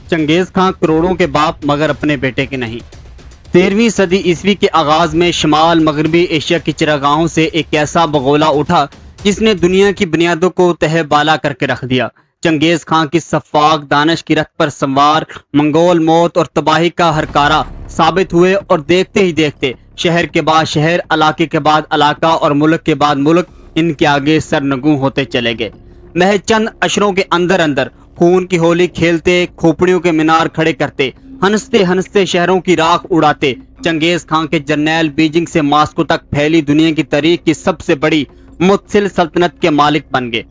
چنگیز خان کروڑوں کے باپ مگر اپنے بیٹے کے نہیں۔ 13ویں صدی عیسوی کے آغاز میں شمال مغربی ایشیا کی چراگاہوں سے ایک ایسا بغولہ اٹھا جس نے دنیا کی بنیادوں کو تہہ بالا کر کے رکھ دیا۔ چنگیز خان کی سفاک دانش کی رخت پر سوار منگول موت اور تباہی کا ہر کارا ثابت ہوئے، اور دیکھتے ہی دیکھتے شہر کے بعد شہر، علاقے کے بعد علاقہ اور ملک کے بعد ملک ان کے آگے سرنگوں ہوتے چلے گئے۔ محض چند اشروں کے اندر اندر خون کی ہولی کھیلتے، کھوپڑیوں کے مینار کھڑے کرتے، ہنستے ہنستے شہروں کی راکھ اڑاتے، چنگیز خان کے جرنیل بیجنگ سے ماسکو تک پھیلی دنیا کی تاریخ کی سب سے بڑی متصل سلطنت کے مالک بن گئے۔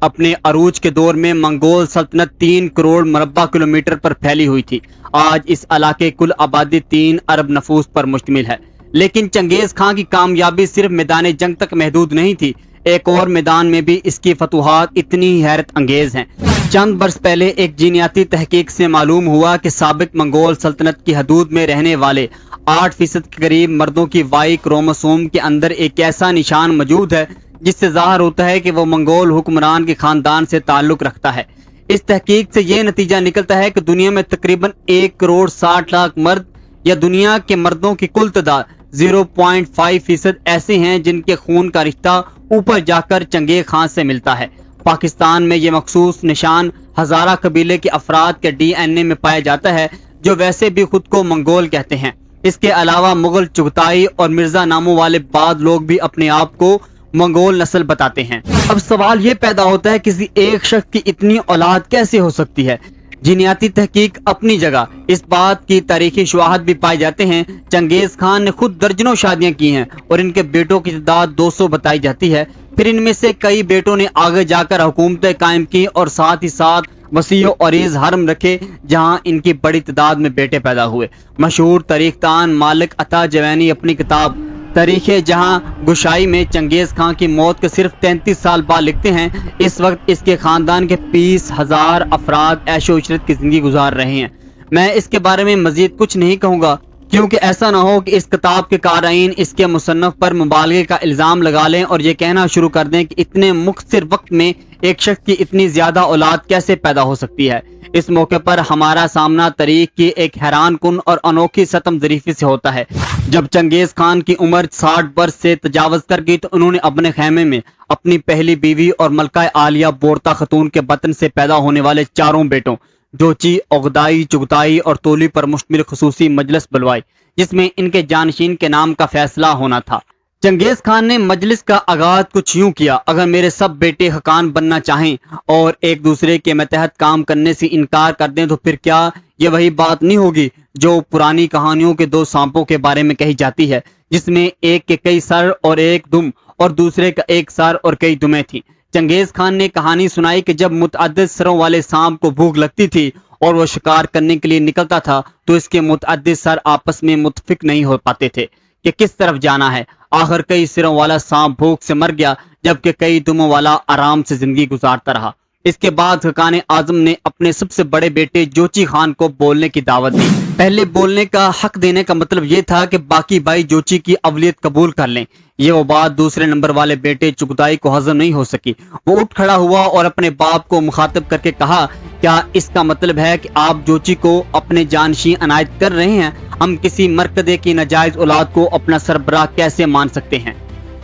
اپنے عروج کے دور میں منگول سلطنت 3 کروڑ مربع کلومیٹر پر پھیلی ہوئی تھی۔ آج اس علاقے کل آبادی 3 ارب نفوس پر مشتمل ہے، لیکن چنگیز خان کی کامیابی صرف میدان جنگ تک محدود نہیں تھی۔ ایک اور میدان میں بھی اس کی فتوحات اتنی حیرت انگیز ہیں۔ چند برس پہلے ایک جینیاتی تحقیق سے معلوم ہوا کہ سابق منگول سلطنت کی حدود میں رہنے والے 8% کے قریب مردوں کی وائی کروموسوم کے اندر ایک ایسا نشان موجود ہے جس سے ظاہر ہوتا ہے کہ وہ منگول حکمران کے خاندان سے تعلق رکھتا ہے۔ اس تحقیق سے یہ نتیجہ نکلتا ہے کہ دنیا میں تقریباً 1 کروڑ 60 لاکھ مرد یا دنیا کے مردوں کی کل تعداد 0.5% ایسے ہیں جن کے خون کا رشتہ اوپر جا کر چنگیز خان سے ملتا ہے۔ پاکستان میں یہ مخصوص نشان ہزارہ قبیلے کے افراد کے ڈی این اے میں پایا جاتا ہے جو ویسے بھی خود کو منگول کہتے ہیں۔ اس کے علاوہ مغل، چغتائی اور مرزا ناموں والے بعض لوگ بھی اپنے آپ کو منگول نسل بتاتے ہیں۔ اب سوال یہ پیدا ہوتا ہے کسی ایک شخص کی اتنی اولاد کیسے ہو سکتی ہے؟ جینیاتی تحقیق اپنی جگہ، اس بات کی تاریخی شواہد بھی پائے جاتے ہیں۔ چنگیز خان نے خود درجنوں شادیاں کی ہیں اور ان کے بیٹوں کی تعداد 200 بتائی جاتی ہے۔ پھر ان میں سے کئی بیٹوں نے آگے جا کر حکومتیں قائم کی اور ساتھ ہی ساتھ وسیع و عریض حرم رکھے جہاں ان کی بڑی تعداد میں بیٹے پیدا ہوئے۔ مشہور تاریخ دان مالک عطا جوینی اپنی کتاب تاریخ جہاں گشائی میں چنگیز خان کی موت کے صرف 33 سال بعد لکھتے ہیں، اس وقت اس کے خاندان کے 20,000 افراد عیش و عشرت کی زندگی گزار رہے ہیں۔ میں اس کے بارے میں مزید کچھ نہیں کہوں گا کیونکہ ایسا نہ ہو کہ اس کتاب کے قارئین اس کے مصنف پر مبالغے کا الزام لگا لیں اور یہ کہنا شروع کر دیں کہ اتنے مختصر وقت میں ایک شخص کی اتنی زیادہ اولاد کیسے پیدا ہو سکتی ہے۔ اس موقع پر ہمارا سامنا تاریخ کی ایک حیران کن اور انوکھی ستم ظریفی سے ہوتا ہے۔ جب چنگیز خان کی عمر 60 برس سے تجاوز کر گئی تو انہوں نے اپنے خیمے میں اپنی پہلی بیوی اور ملکہ عالیہ بورتا خاتون کے بطن سے پیدا ہونے والے 4 بیٹوں جوچی، اوغدائی، چغتائی اور تولی پر مشتمل خصوصی مجلس بلوائی جس میں ان کے جانشین کے نام کا فیصلہ ہونا تھا۔ چنگیز خان نے مجلس کا آغاز کچھ یوں کیا: اگر میرے سب بیٹے حکام بننا چاہیں اور ایک دوسرے کے متحد کام کرنے سے انکار کر دیں تو پھر کیا یہ وہی بات نہیں ہوگی جو پرانی کہانیوں کے 2 سانپوں کے بارے میں کہی جاتی ہے جس میں ایک کے کئی سر اور ایک دم اور دوسرے کا ایک سر اور کئی دمیں تھیں؟ چنگیز خان نے کہانی سنائی کہ جب متعدد سروں والے سانپ کو بھوک لگتی تھی اور وہ شکار کرنے کے لیے نکلتا تھا تو اس کے متعدد سر آپس میں متفق نہیں ہو پاتے تھے کہ کس طرف جانا ہے۔ آخر کئی سروں والا سانپ بھوک سے مر گیا جبکہ کئی دموں والا آرام سے زندگی گزارتا رہا۔ اس کے بعد خاقان اعظم نے اپنے سب سے بڑے بیٹے جوچی خان کو بولنے کی دعوت دی۔ پہلے بولنے کا حق دینے کا مطلب یہ تھا کہ باقی بھائی جوچی کی اولویت قبول کر لیں۔ یہ وہ بات دوسرے نمبر والے بیٹے چغتائی کو ہضم نہیں ہو سکی۔ وہ اٹھ کھڑا ہوا اور اپنے باپ کو مخاطب کر کے کہا، کیا اس کا مطلب ہے کہ آپ جوچی کو اپنے جانشین عنایت کر رہے ہیں؟ ہم کسی مرکزے کی ناجائز اولاد کو اپنا سربراہ کیسے مان سکتے ہیں؟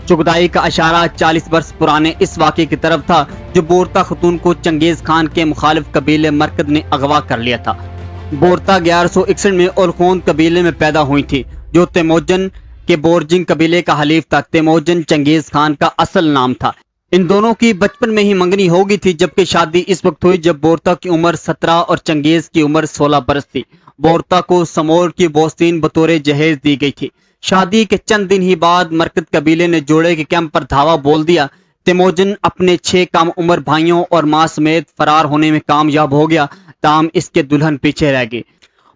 چغتائی کا اشارہ 40 برس پرانے اس واقعے کی طرف تھا جو بورتا خاتون کو چنگیز خان کے مخالف قبیلے مرکز نے اغوا کر لیا تھا۔ بورتا 1161 میں اولخون قبیلے میں پیدا ہوئی تھی جو تیموجن کے بورجنگ قبیلے کا حلیف تھا۔ تیموجن چنگیز خان کا اصل نام تھا۔ ان دونوں کی بچپن میں ہی منگنی ہو گئی تھی جبکہ شادی اس وقت ہوئی جب بورتا کی عمر 17 اور چنگیز کی عمر 16 برس تھی۔ بورتا کو سمور کی بوستین بطور جہیز دی گئی تھی۔ شادی کے چند دن ہی بعد مرکز قبیلے نے جوڑے کے کیمپ پر دھاوا بول دیا۔ تیموجن اپنے 6 کم عمر بھائیوں اور ماں سمیت فرار ہونے میں کامیاب ہو گیا، تاہم اس کے دلہن پیچھے رہ گئی۔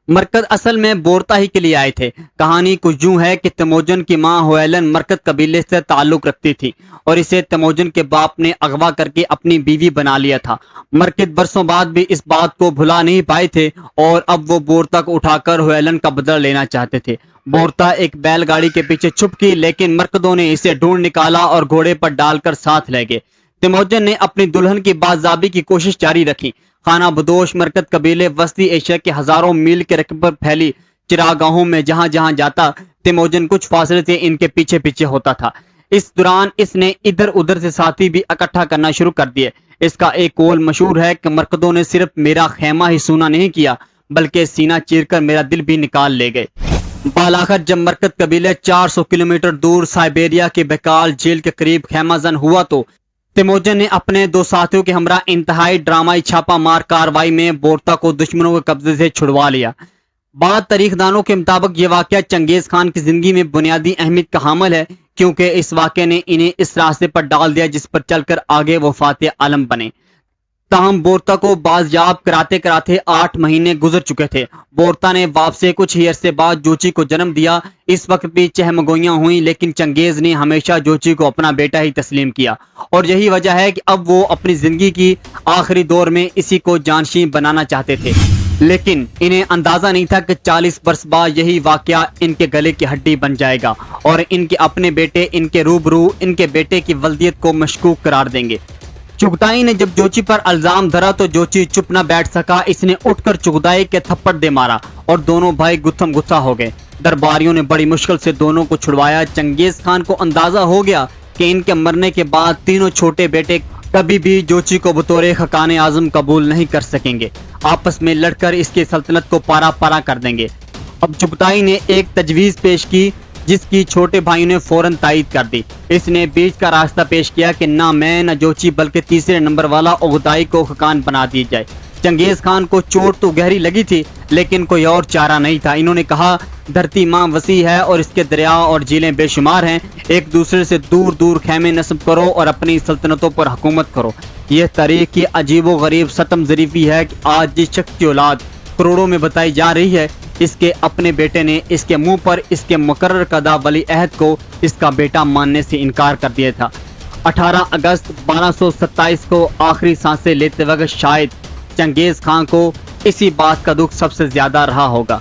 مرکز اصل میں بورتا ہی کے لیے آئے تھے۔ کہانی کچھ یوں ہے کہ تیموجن کی ماں ہویلن مرکز قبیلے سے تعلق رکھتی تھی اور اسے تیموجن کے باپ نے اغوا کر کے اپنی بیوی بنا لیا تھا۔ مرکز برسوں بعد بھی اس بات کو بھلا نہیں پائے تھے اور اب وہ بورتا کو اٹھا کر ہویلن کا بدلہ لینا چاہتے تھے۔ بورتا ایک بیل گاڑی کے پیچھے چھپ گئی لیکن مرکزوں نے اسے ڈھونڈ نکالا اور گھوڑے پر ڈال کر ساتھ لے گئے۔ تیموجن نے اپنی دلہن کی بازیابی کی کوشش جاری رکھی۔ خانہ بدوش مرکز قبیلے وسطی ایشیا کے ہزاروں میل کے رقبے پر پھیلی چراگاہوں میں جہاں جہاں جاتا تیموجن کچھ فاصلے سے ان کے پیچھے پیچھے ہوتا تھا۔ اس دوران اس نے ادھر ادھر سے ساتھی بھی اکٹھا کرنا شروع کر دیے۔ اس کا ایک قول مشہور ہے کہ مرکزوں نے صرف میرا خیمہ ہی سونا نہیں کیا بلکہ سینہ چیر کر میرا دل بھی نکال لے گئے۔ بالاخر جب مرکز قبیلے 400 کلومیٹر دور سائبیریا کے بیکال جھیل کے قریب خیمہ زن ہوا تو تیموجن نے اپنے دو ساتھیوں کے ہمراہ انتہائی ڈرامائی چھاپا مار کاروائی میں بورتا کو دشمنوں کے قبضے سے چھڑوا لیا۔ بعض تاریخ دانوں کے مطابق یہ واقعہ چنگیز خان کی زندگی میں بنیادی اہمیت کا حامل ہے، کیونکہ اس واقعے نے انہیں اس راستے پر ڈال دیا جس پر چل کر آگے وہ فاتح عالم بنے۔ تاہم بورتا کو بازیاب کراتے کراتے 8 مہینے گزر چکے تھے۔ بورتا نے واپسی کچھ ہی عرصے بعد جوچی کو جنم دیا۔ اس وقت بھی چہمگوئیاں ہوئیں، لیکن چنگیز نے ہمیشہ جوچی کو اپنا بیٹا ہی تسلیم کیا، اور یہی وجہ ہے کہ اب وہ اپنی زندگی کی آخری دور میں اسی کو جانشین بنانا چاہتے تھے۔ لیکن انہیں اندازہ نہیں تھا کہ 40 برس بعد یہی واقعہ ان کے گلے کی ہڈی بن جائے گا اور ان کے اپنے بیٹے ان کے روبرو ان کے بیٹے کی ولدیت کو مشکوک قرار دیں گے۔ چغتائی نے جب جوچی پر الزام دھرا تو جوچی چپ نہ بیٹھ سکا۔ اس نے اٹھ کر چغتائی کے تھپڑ دے مارا اور دونوں بھائی گتھم گتھا ہو گئے۔ درباریوں نے بڑی مشکل سے دونوں کو چھڑوایا۔ چنگیز خان کو اندازہ ہو گیا کہ ان کے مرنے کے بعد تینوں چھوٹے بیٹے کبھی بھی جوچی کو بطور خاقان اعظم قبول نہیں کر سکیں گے، آپس میں لڑ کر اس کی سلطنت کو پارا پارا کر دیں گے۔ اب چغتائی نے ایک تجویز پیش کی جس کی چھوٹے بھائیوں نے فوراً تائید کر دی۔ اس نے بیچ کا راستہ پیش کیا کہ نہ میں نہ جوچی بلکہ تیسرے نمبر والا اوغتائی کو خاقان بنا دی جائے۔ چنگیز خان کو چوٹ تو گہری لگی تھی لیکن کوئی اور چارہ نہیں تھا۔ انہوں نے کہا دھرتی ماں وسیع ہے اور اس کے دریا اور جھیلیں بے شمار ہیں، ایک دوسرے سے دور دور خیمے نصب کرو اور اپنی سلطنتوں پر حکومت کرو۔ یہ تاریخ کی عجیب و غریب ستم ظریفی ہے کہ آج جس شخص کی اولاد کروڑوں میں بتائی جا رہی ہے، اس کے اپنے بیٹے نے اس کے منہ پر اس کے مقرر کردہ ولی عہد کو اس کا بیٹا ماننے سے انکار کر دیا تھا۔ 18 اگست 1227 کو آخری سانسیں لیتے وقت شاید چنگیز خان کو اسی بات کا دکھ سب سے زیادہ رہا ہوگا۔